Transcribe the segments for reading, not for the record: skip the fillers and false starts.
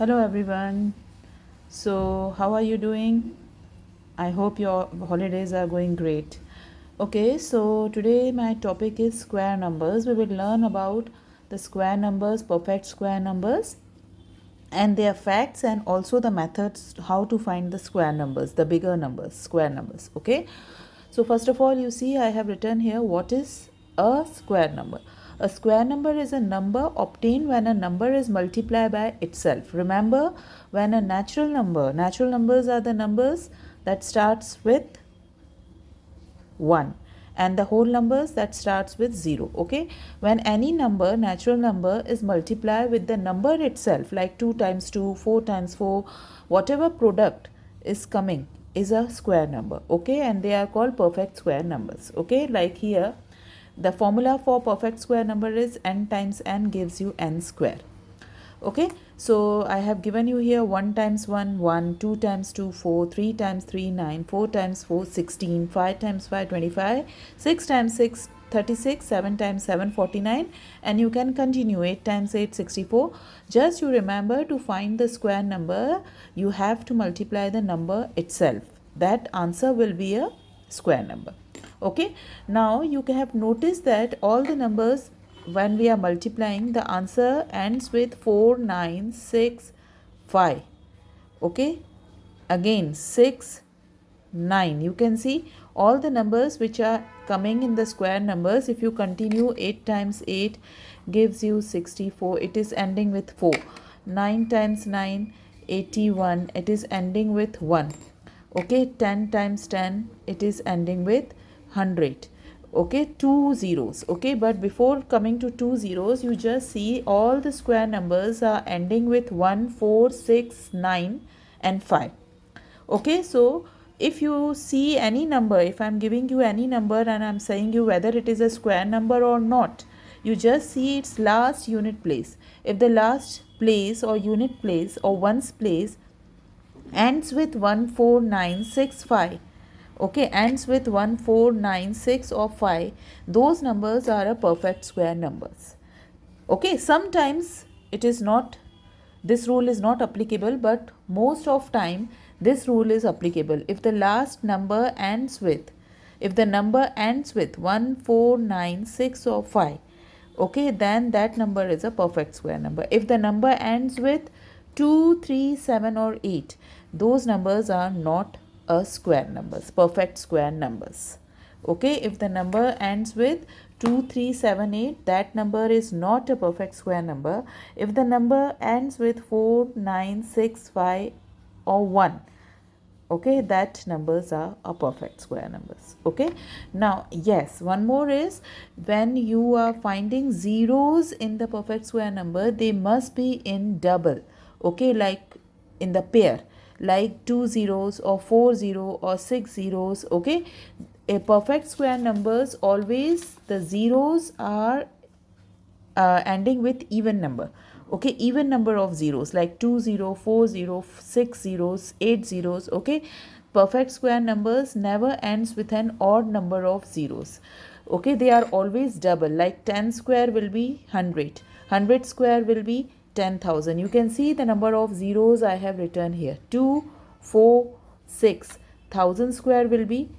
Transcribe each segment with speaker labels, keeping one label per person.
Speaker 1: Hello everyone. So, how are you doing? I hope your holidays are going great. Okay, so today my topic is square numbers. We will learn about the square numbers, perfect square numbers, and their facts and also the methods how to find the square numbers, the bigger numbers, square numbers. Okay, so first of all, you see I have written here what is a square number. A square number is a number obtained when a number is multiplied by itself. Remember, when a natural numbers are the numbers that starts with 1 and the whole numbers that starts with 0. Okay, when any number, natural number, is multiplied with the number itself, like 2 times 2, 4 times 4, whatever product is coming is a square number. Okay, and they are called perfect square numbers. Okay, like here the formula for perfect square number is n times n gives you n square. Okay, so I have given you here 1 times 1 1, 2 times 2 4, 3 times 3 9, 4 times 4 16, 5 times 5 25, 6 times 6 36, 7 times 7 49, and you can continue 8 times 8 64. Just you remember, to find the square number you have to multiply the number itself. That answer will be a square number. Okay, now you have noticed that all the numbers, when we are multiplying, the answer ends with 4965. Okay, again 6 9. You can see all the numbers which are coming in the square numbers. If you continue, 8 times 8 gives you 64, it is ending with 4. 9 times 9 81, it is ending with 1. Okay, 10 times 10, it is ending with 100. Okay, 2 zeros. Okay, but before coming to 2 zeros, you just see all the square numbers are ending with 1 4 6 9 and 5. Okay, so if you see any number, if I'm giving you any number and I'm saying you whether it is a square number or not, you just see its last unit place. If the last place or unit place or ones place ends with 14965, okay, ends with 1496 or 5, those numbers are a perfect square numbers. Okay, sometimes it is not, this rule is not applicable, but most of time this rule is applicable. If the last number ends with, if the number ends with 1496 or 5, okay, then that number is a perfect square number. If the number ends with 2 3 7 or 8, those numbers are not a square numbers, perfect square numbers. Okay, if the number ends with 2 3 7 8, that number is not a perfect square number. If the number ends with 4 9 6 5 or 1, okay, that numbers are a perfect square numbers. Okay, now yes, one more is, when you are finding zeros in the perfect square number, they must be in double. Okay, like in the pair, like 2 zeros or 4 zero or 6 zeros. Okay, a perfect square numbers, always the zeros are ending with even number. Okay, even number of zeros, like 2 0 4 0 6 zeros 8 zeros. Okay, perfect square numbers never ends with an odd number of zeros. Okay, they are always double, like 10 square will be 100, 100 square will be 10,000. You can see the number of zeros I have written here, 2 4 6. 1000 square will be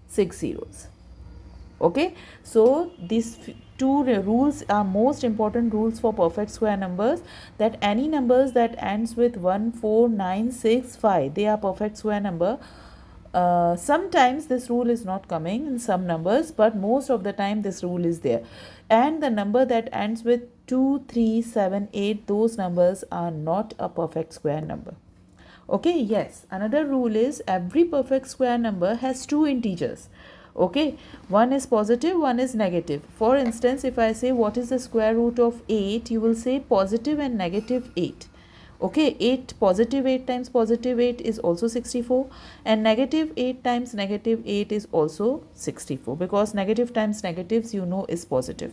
Speaker 1: 6 zeros. Okay, so these two rules are most important rules for perfect square numbers, that any numbers that ends with 14965, they are perfect square number. Sometimes this rule is not coming in some numbers, but most of the time this rule is there. And the number that ends with 2 3 7 8, those numbers are not a perfect square number. Okay, yes, another rule is, every perfect square number has two integers. Okay, one is positive, one is negative. For instance, if I say what is the square root of 8, you will say positive and negative 8. Okay, 8, positive 8 times positive 8 is also 64, and negative 8 times negative 8 is also 64, because negative times negatives, you know, is positive.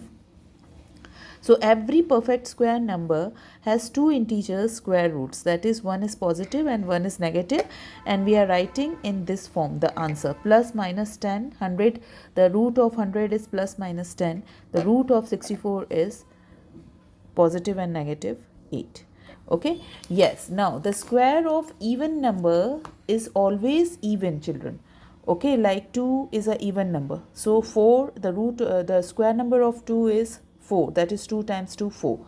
Speaker 1: So every perfect square number has two integers square roots, that is, one is positive and one is negative, and we are writing in this form the answer: plus minus 10, 100, the root of 100 is plus minus 10, the root of 64 is positive and negative 8. Okay, yes. Now the square of even number is always even, children. Okay, like 2 is a even number. So 4, the square number of 2 is 4. That is 2 times 2, 4.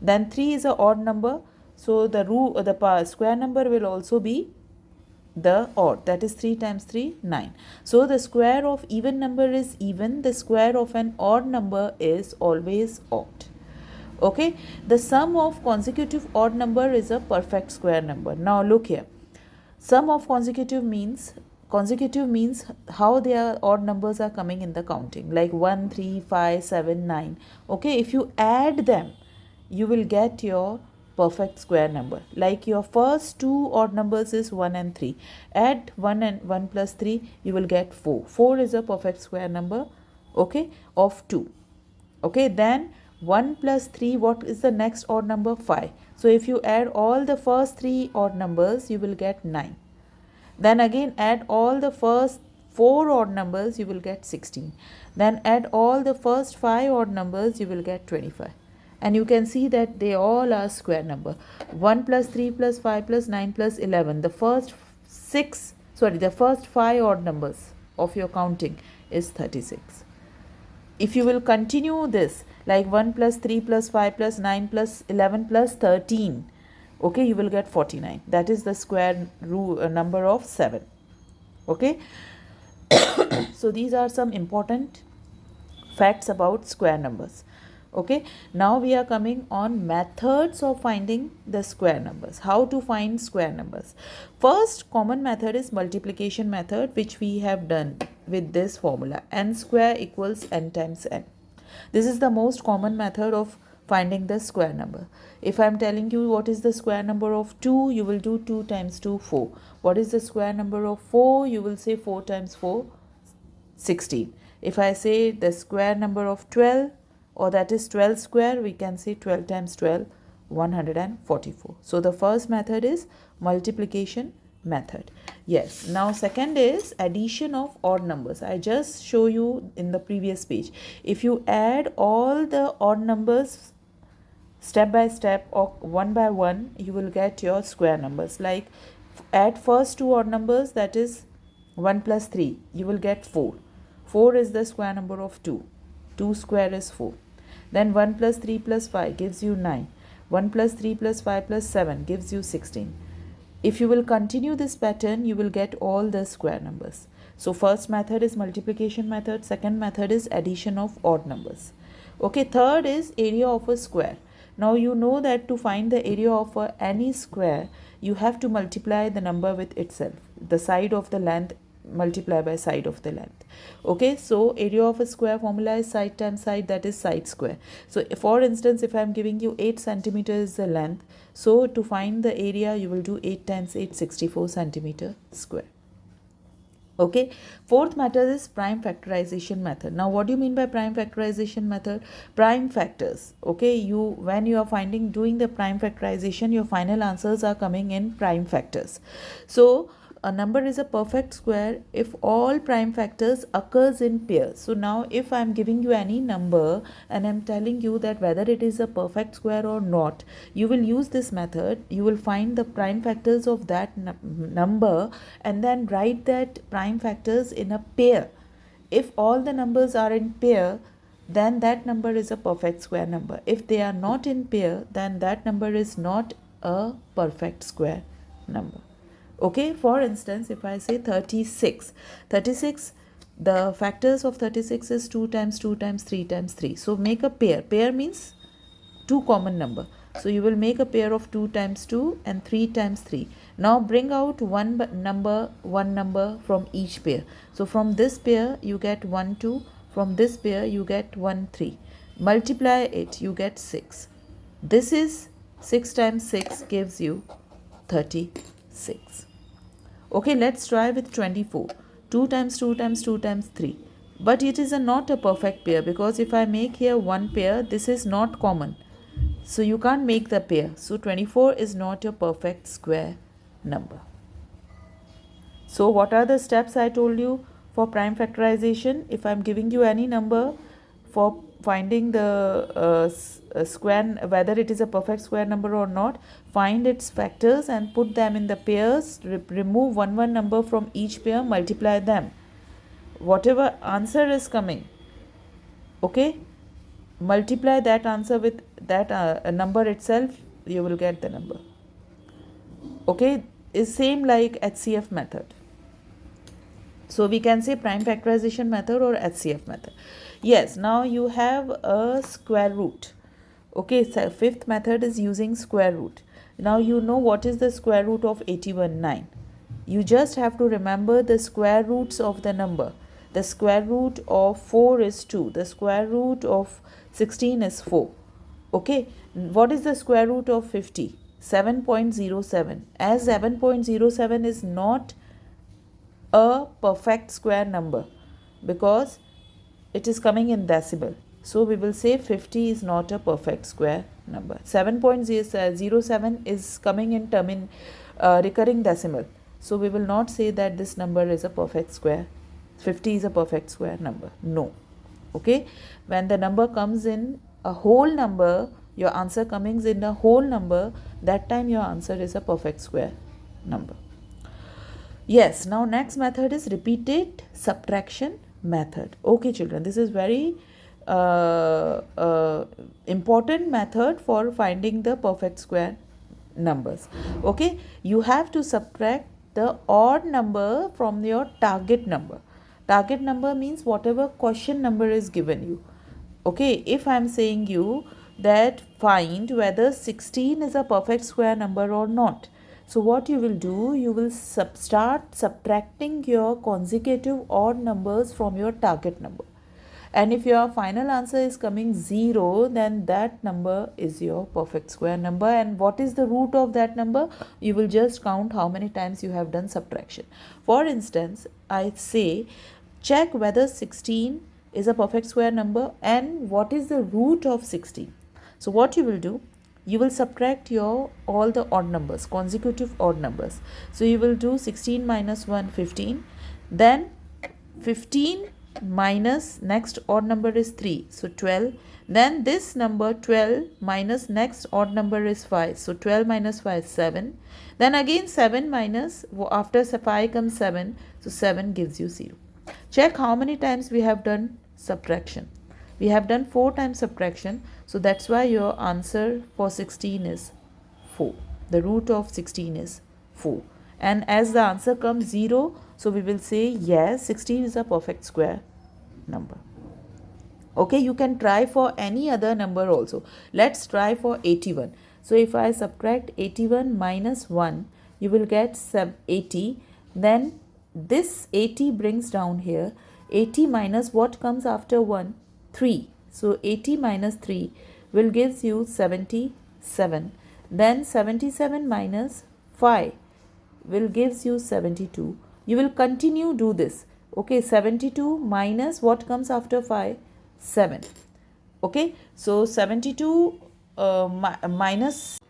Speaker 1: Then 3 is a odd number. So the square number will also be the odd, that is 3 times 3, 9. So the square of even number is even, the square of an odd number is always odd. Okay, the sum of consecutive odd number is a perfect square number. Now look here, sum of consecutive means how their odd numbers are coming in the counting, like 1, 3, 5, 7, 9. Okay, if you add them, you will get your perfect square number. Like your first two odd numbers is 1 and 3. Add 1 and 1 plus 3, you will get 4. 4 is a perfect square number, okay, of 2. Okay, then 1 plus 3, what is the next odd number? 5. So if you add all the first 3 odd numbers, you will get 9. Then again add all the first 4 odd numbers, you will get 16. Then add all the first 5 odd numbers, you will get 25. And you can see that they all are square number. 1 plus 3 plus 5 plus 9 plus 11. The first 5 odd numbers of your counting is 36. If you will continue this, like 1 plus 3 plus 5 plus 9 plus 11 plus 13, okay, you will get 49. That is the square number of 7. Okay. So these are some important facts about square numbers. Okay, now we are coming on methods of finding the square numbers. How to find square numbers? First common method is multiplication method, which we have done with this formula: n square equals n times n. This is the most common method of finding the square number. If I am telling you what is the square number of 2, you will do 2 times 2, 4. What is the square number of 4? You will say 4 times 4, 16. If I say the square number of 12, or that is 12 square, we can say 12 times 12, 144. So the first method is multiplication method. Yes, now second is addition of odd numbers. I just show you in the previous page. If you add all the odd numbers step by step or one by one, you will get your square numbers. Like add first two odd numbers, that is 1 plus 3, you will get 4. 4 is the square number of 2. 2 square is 4. Then 1 plus 3 plus 5 gives you 9. 1 plus 3 plus 5 plus 7 gives you 16. If you will continue this pattern, you will get all the square numbers. So first method is multiplication method. Second method is addition of odd numbers. Okay, third is area of a square. Now you know that to find the area of any square, you have to multiply the number with itself. The side of the length multiply by side of the length. Okay, so area of a square formula is side times side, that is side square. So for instance, if I am giving you 8 centimeters is the length, so to find the area, you will do 8 times 8, 64 centimeter square. Okay, fourth method is prime factorization method. Now what do you mean by prime factorization method? Prime factors. Okay, when you are doing the prime factorization, your final answers are coming in prime factors. So a number is a perfect square if all prime factors occurs in pairs. So now if I am giving you any number and I am telling you that whether it is a perfect square or not, you will use this method. You will find the prime factors of that number and then write that prime factors in a pair. If all the numbers are in pair, then that number is a perfect square number. If they are not in pair, then that number is not a perfect square number. Okay, for instance, if I say 36, the factors of 36 is 2 times 2 times 3 times 3. So make a pair. Pair means two common number. So you will make a pair of 2 times 2 and 3 times 3. Now bring out one number from each pair. So from this pair you get 1 2. From this pair you get 1 3. Multiply it, you get 6. This is 6 times 6 gives you 36. Okay, let's try with 24. 2 times 2 times 2 times 3. But it is not a perfect pair, because if I make here one pair, this is not common. So you can't make the pair. So 24 is not a perfect square number. So what are the steps I told you for prime factorization? If I'm giving you any number, for finding the square, whether it is a perfect square number or not, find its factors and put them in the pairs, remove one number from each pair, multiply them. Whatever answer is coming, okay, multiply that answer with that number itself, you will get the number. Okay, is same like HCF method. So we can say prime factorization method or HCF method. Yes, now you have a square root. Okay, so fifth method is using square root. Now you know what is the square root of 81, 9. You just have to remember the square roots of the number. The square root of 4 is 2. The square root of 16 is 4. Okay, what is the square root of 50? 7.07. As 7.07 is not a perfect square number because it is coming in decimal. So we will say 50 is not a perfect square number. 7.07 is coming in recurring decimal. So we will not say that this number is a perfect square. 50 is a perfect square number. No. Okay. When the number comes in a whole number, your answer comes in a whole number, that time your answer is a perfect square number. Yes, now next method is repeated subtraction method. Okay children, this is very important method for finding the perfect square numbers. Okay, you have to subtract the odd number from your target number. Target number means whatever question number is given you. Okay, if I am saying you that find whether 16 is a perfect square number or not. So what you will do, you will start subtracting your consecutive odd numbers from your target number. And if your final answer is coming 0, then that number is your perfect square number. And what is the root of that number? You will just count how many times you have done subtraction. For instance, I say check whether 16 is a perfect square number and what is the root of 16. So what you will do, you will subtract your all the odd numbers, consecutive odd numbers. So you will do 16 minus 1, 15. Then 15 minus next odd number is 3, so 12. Then this number 12 minus next odd number is 5, so 12 minus 5 is 7. Then again 7 minus, after 5 comes 7, so 7 gives you 0. Check how many times we have done subtraction. We have done 4 times subtraction, so that's why your answer for 16 is 4. The root of 16 is 4. And as the answer comes 0, so we will say yes, 16 is a perfect square number. Okay, you can try for any other number also. Let's try for 81. So if I subtract 81 minus 1, you will get 80. Then this 80 brings down here. 80 minus what comes after 1? 3. So 80 minus 3 will gives you 77. Then 77 minus 5 will gives you 72. You will continue do this. Okay, 72 minus what comes after 5? 7. Okay, so 72 minus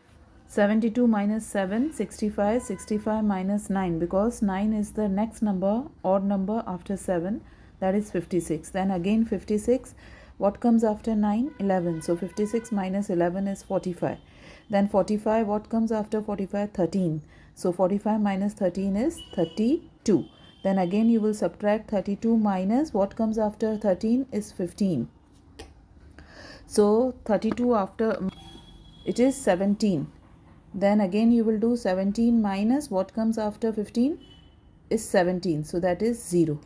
Speaker 1: 72 minus 7, 65, 65 minus 9, because 9 is the next number, odd number after 7, that is 56. Then again 56, what comes after 9? 11. So 56 minus 11 is 45. Then 45, what comes after 45? 13. So 45 minus 13 is 32. Then again you will subtract 32 minus what comes after 13 is 15. So 32 after it is 17. Then again you will do 17 minus what comes after 15 is 17. So that is 0.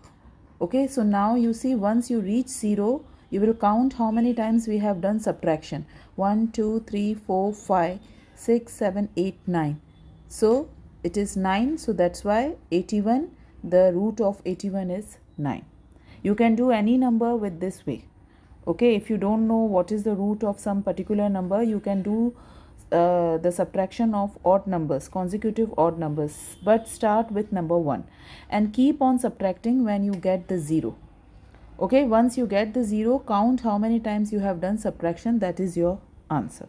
Speaker 1: Okay, so now you see once you reach 0, you will count how many times we have done subtraction. 1, 2, 3, 4, 5, 6, 7, 8, 9. So it is 9. So that's why 81, the root of 81 is 9. You can do any number with this way. Okay, if you don't know what is the root of some particular number, you can do the subtraction of odd numbers, consecutive odd numbers, but start with number 1 and keep on subtracting when you get the 0. Okay, once you get the 0, count how many times you have done subtraction, that is your answer.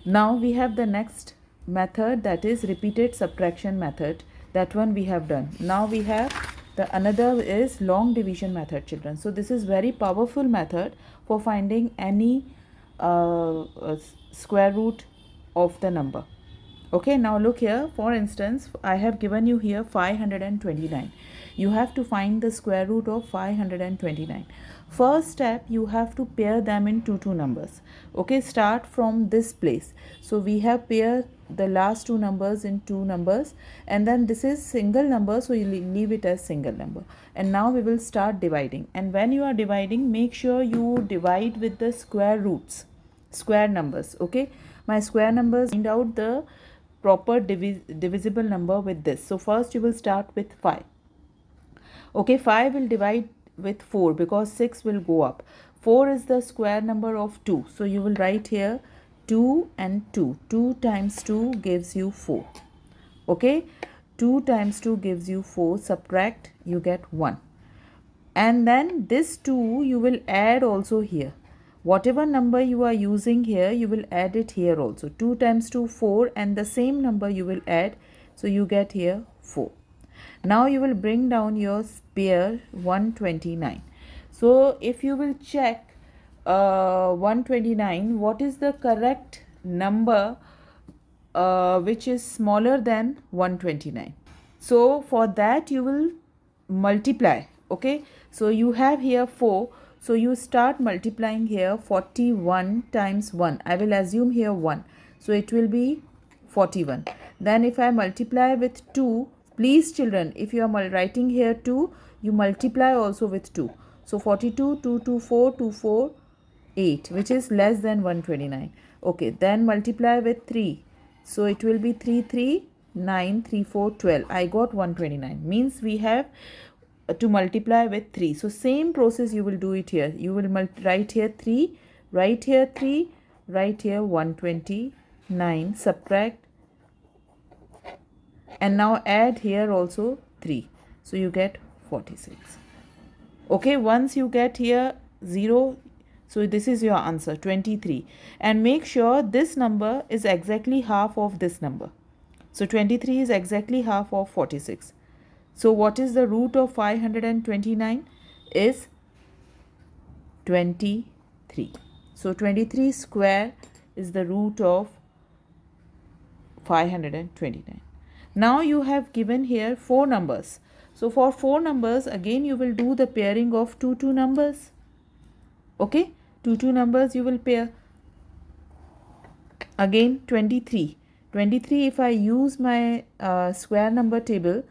Speaker 1: Now we have the next method, that is repeated subtraction method. That one we have done. Now we have The another is long division method, children. So this is very powerful method for finding any square root of the number. Okay, now look here. For instance, I have given you here 529. You have to find the square root of 529. First step, you have to pair them in two numbers. Okay, start from this place. So we have paired the last two numbers in two numbers, and then this is single number, so you leave it as single number. And now we will start dividing. And when you are dividing, make sure you divide with the square roots, square numbers. Okay, my square numbers, find out the proper divisible number with this. So first you will start with 5. Okay, 5 will divide with 4 because 6 will go up. 4 is the square number of 2. So you will write here 2 and 2. 2 times 2 gives you 4. Okay, 2 times 2 gives you 4. Subtract, you get 1. And then this 2 you will add also here. Whatever number you are using here, you will add it here also. 2 times 2, 4, and the same number you will add. So you get here 4. Now you will bring down your pair 129. So if you will check 129, what is the correct number which is smaller than 129? So for that you will multiply. Okay, so you have here 4. So you start multiplying here 41 times 1. I will assume here 1. So it will be 41. Then if I multiply with 2, please children, if you are writing here 2, you multiply also with 2. So 42, 2, 2, 4, 2, 4, 8, which is less than 129. Okay, then multiply with 3. So it will be 3, 3, 9, 3, 4, 12. I got 129. Means we have to multiply with 3. So same process you will do it here. You will write here 3, write here 3, write here 129, subtract, and now add here also 3. So you get 46. Okay, once you get here 0, so this is your answer, 23. And make sure this number is exactly half of this number. So 23 is exactly half of 46. So what is the root of 529? Is 23. So 23 square is the root of 529. Now you have given here 4 numbers. So for 4 numbers, again you will do the pairing of two numbers. Okay, two numbers you will pair. Again 23. 23, if I use my square number table,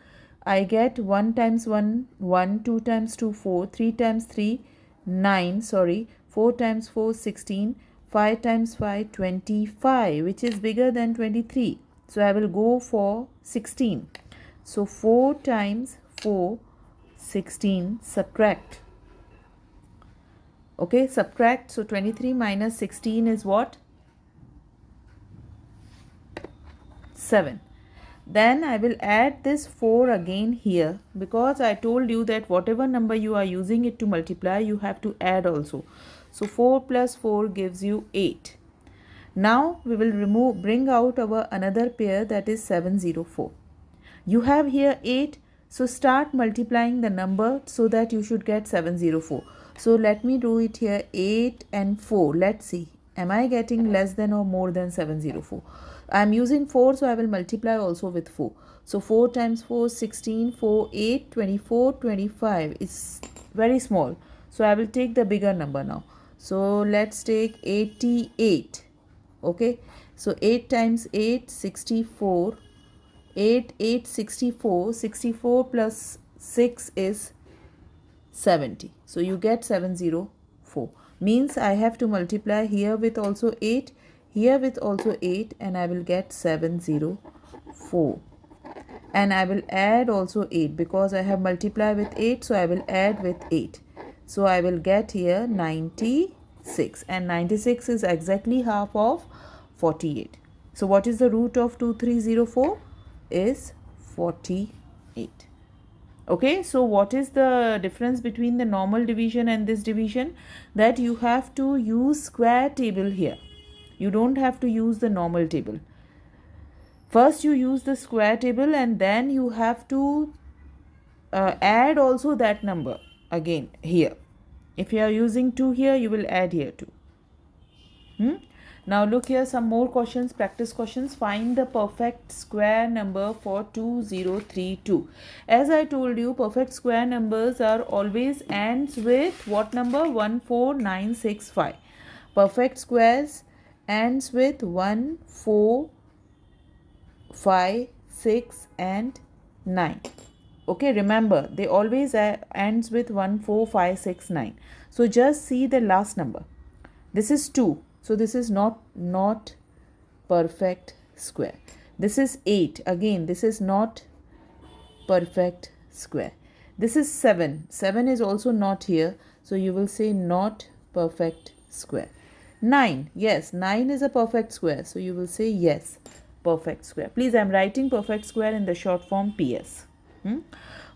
Speaker 1: I get 1 times 1, 1, 2 times 2, 4, 3 times 3, 9, 4 times 4, 16, 5 times 5, 25, which is bigger than 23. So I will go for 16. So 4 times 4, 16, subtract. Okay, subtract. So 23 minus 16 is what? 7. Then I will add this 4 again here, because I told you that whatever number you are using it to multiply, you have to add also. So 4 plus 4 gives you 8. Now we will bring out our another pair, that is 704. You have here 8. So start multiplying the number so that you should get 704. So let me do it here, 8 and 4. Let's see. Am I getting less than or more than 704? I am using 4, so I will multiply also with 4. So 4 times 4, 16, 4, 8, 24, 25. It's very small. So I will take the bigger number now. So let's take 88. Okay. So 8 times 8, 64. 8, 8, 64. 64 plus 6 is 70. So you get 704. Means I have to multiply here with also 8. Here with also 8, and I will get 704. And I will add also 8 because I have multiplied with 8. So I will add with 8. So I will get here 96. And 96 is exactly half of 48. So what is the root of 2304? Is 48. Okay, so what is the difference between the normal division and this division? That you have to use square table here. You don't have to use the normal table. First you use the square table, and then you have to add also that number again here. If you are using 2 here, you will add here 2. Now look here, some more questions, practice questions. Find the perfect square number for 2032. As I told you, perfect square numbers are always ends with what number? 14965. Perfect squares ends with 1, 4, 5, 6 and 9. Okay, remember they always ends with 1, 4, 5, 6, 9. So just see the last number. This is 2. So this is not perfect square. This is 8. Again, this is not perfect square. This is 7. 7 is also not here. So you will say not perfect square. 9. Yes, 9 is a perfect square. So you will say yes, perfect square. Please, I am writing perfect square in the short form PS.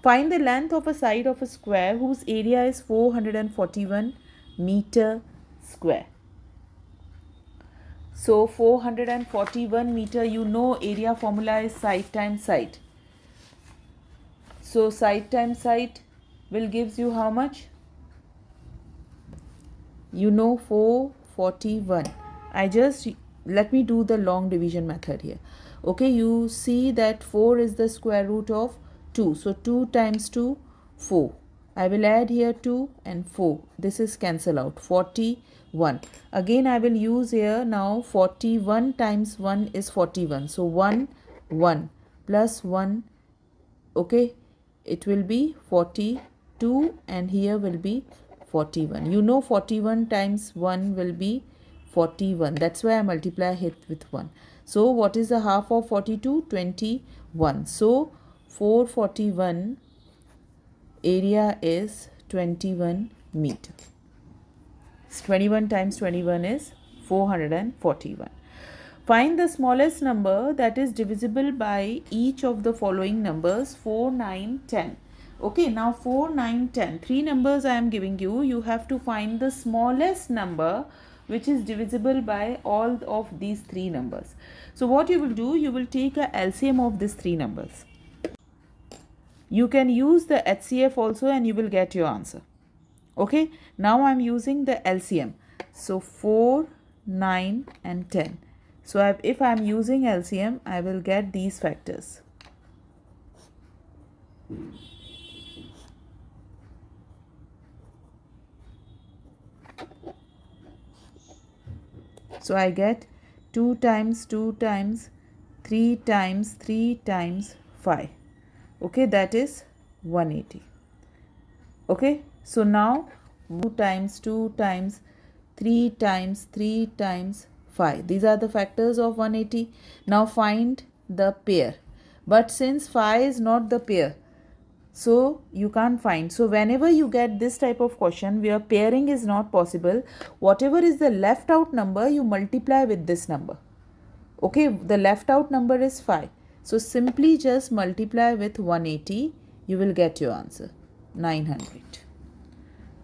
Speaker 1: Find the length of a side of a square whose area is 441 meter square. So 441 meter, you know area formula is side times side. So side times side will gives you how much? You know 441. Let me do the long division method here. Okay, you see that 4 is the square root of 2. So 2 times 2, 4. I will add here 2 and 4. This is cancel out. 41. Again I will use here now 41 times 1 is 41. So 1, 1 plus 1. Okay, it will be 42 and here will be 41. You know 41 times 1 will be 41. That's why I multiply it with 1. So what is the half of 42? 21. So 441 area is 21 meter. 21 times 21 is 441. Find the smallest number that is divisible by each of the following numbers 4, 9, 10. Okay, now 4, 9, 10. 3 numbers I am giving you. You have to find the smallest number which is divisible by all of these 3 numbers. So what you will do, you will take a LCM of these 3 numbers. You can use the HCF also and you will get your answer. Okay, now I am using the LCM. So 4, 9 and 10. So if I am using LCM, I will get these factors. So I get 2 times 2 times 3 times 3 times 5. Okay, that is 180. Okay, so now 2 times 2 times 3 times 3 times 5. These are the factors of 180. Now find the pair. But since 5 is not the pair, so you can't find. So whenever you get this type of question where pairing is not possible, whatever is the left out number, you multiply with this number. Okay, the left out number is 5. So simply just multiply with 180. You will get your answer, 900.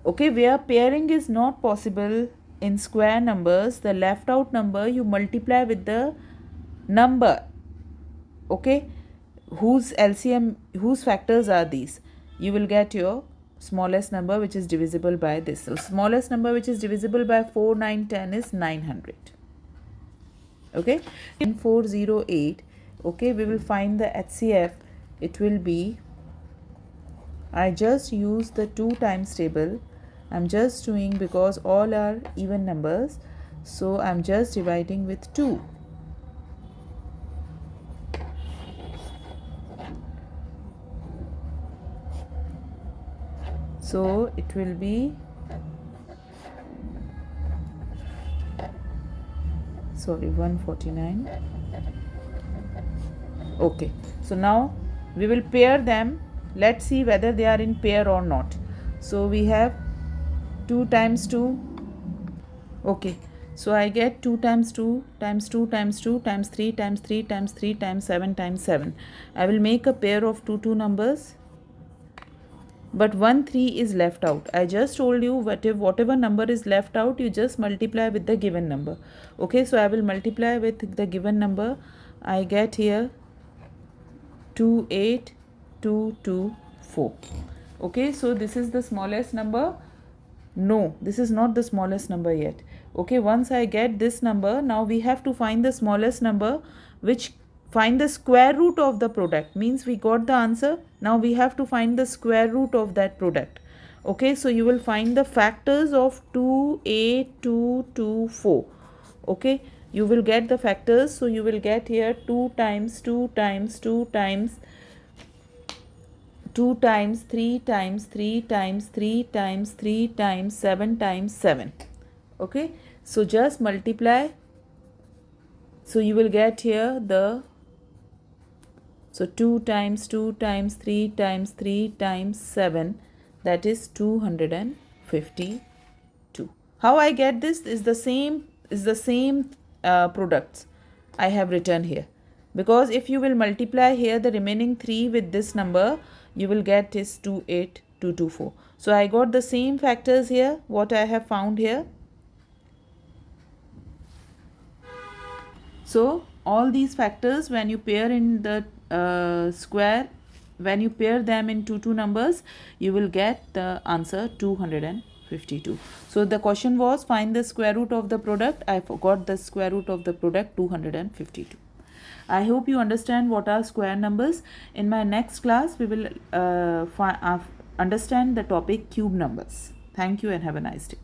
Speaker 1: Okay, where pairing is not possible in square numbers, the left out number you multiply with the number. Okay, whose LCM, whose factors are these? You will get your smallest number which is divisible by this. So smallest number which is divisible by 4, 9, 10 is 900. Okay, in 408, okay, we will find the HCF. It will be, I just use the 2 times table. I'm just doing because all are even numbers. So I'm just dividing with 2. So it will be, sorry, 149. Okay, so now we will pair them. Let's see whether they are in pair or not. So we have 2 times 2. Okay, so I get 2 times 2 times 2 times 2 times 3 times 3 times 3 times 7 times 7. I will make a pair of 2 numbers. But 1 3 is left out. I just told you whatever number is left out, you just multiply with the given number. Okay, so I will multiply with the given number. I get here 28224. 4. Okay, so this is the smallest number. No, this is not the smallest number yet. Okay, once I get this number, now we have to find the smallest number, which find the square root of the product. Means we got the answer. Now we have to find the square root of that product. Okay, so you will find the factors of 28224. Okay, you will get the factors. So you will get here 2 times 2 times 2 times 2 times 3 times 3 times 3 times 3 times 7 times 7. Okay, so just multiply. So you will get here the, so 2 times 2 times 3 times 3 times 7, that is 252. How I get this is the same products I have written here, because if you will multiply here the remaining 3 with this number, you will get is 28224. So I got the same factors here what I have found here. So all these factors, when you pair in the square, when you pair them in two numbers, you will get the answer 252. So the question was find the square root of the product. I forgot the square root of the product 252. I hope you understand what are square numbers. In my next class, we will understand the topic cube numbers. Thank you and have a nice day.